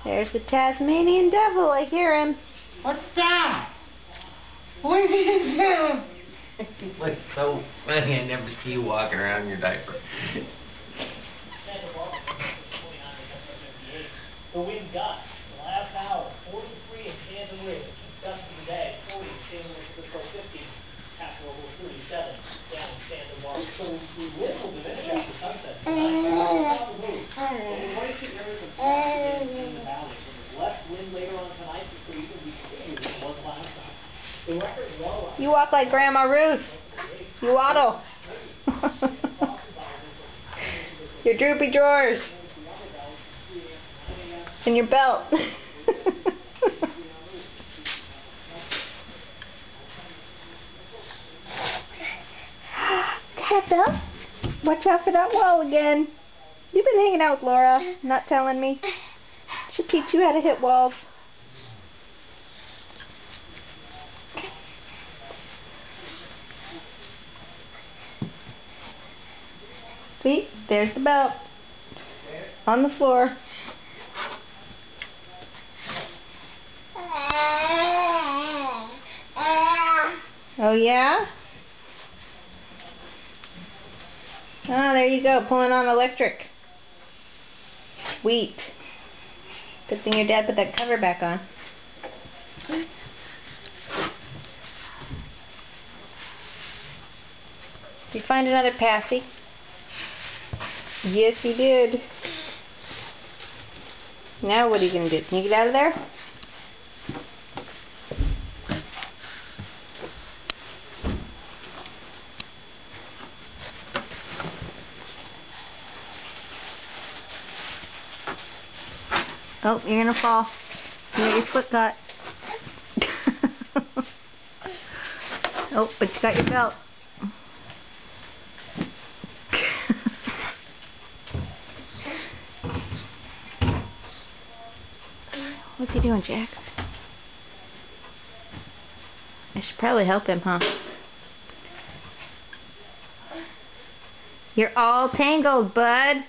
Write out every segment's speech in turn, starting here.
There's the Tasmanian devil. I hear him. What's that? What did you do? It's like so funny. I never see you walking around in your diaper. The wind gusts. The last hour, 43 in Santa Maria. Gusts of the day, 40 in San Luis Obispo, 50 Castle Roble, 37 down in Santa Barbara. So the wind will diminish after sunset tonight. On the move. We're going to see areas of in the valley. So there's less wind later on tonight. It could even be clearer than it was last night. The record low. You walk like Grandma Ruth. You waddle. Your droopy drawers. And your belt. That belt? Watch out for that wall again. You've been hanging out with Laura, not telling me. She'll teach you how to hit walls. See? There's the belt. On the floor. Oh yeah? Oh, there you go, pulling on electric. Sweet. Good thing your dad put that cover back on. Did you find another passy? Yes, he did. Now what are you going to do? Can you get out of there? Oh, you're going to fall. You got your foot caught. Oh, but you got your belt. What's he doing, Jack? I should probably help him, huh? You're all tangled, bud.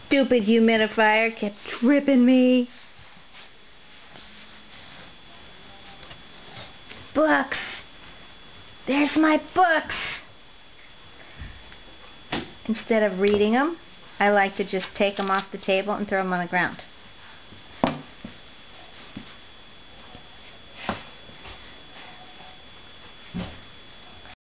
Stupid humidifier kept tripping me. Books. There's my books. Instead of reading them, I like to just take them off the table and throw them on the ground.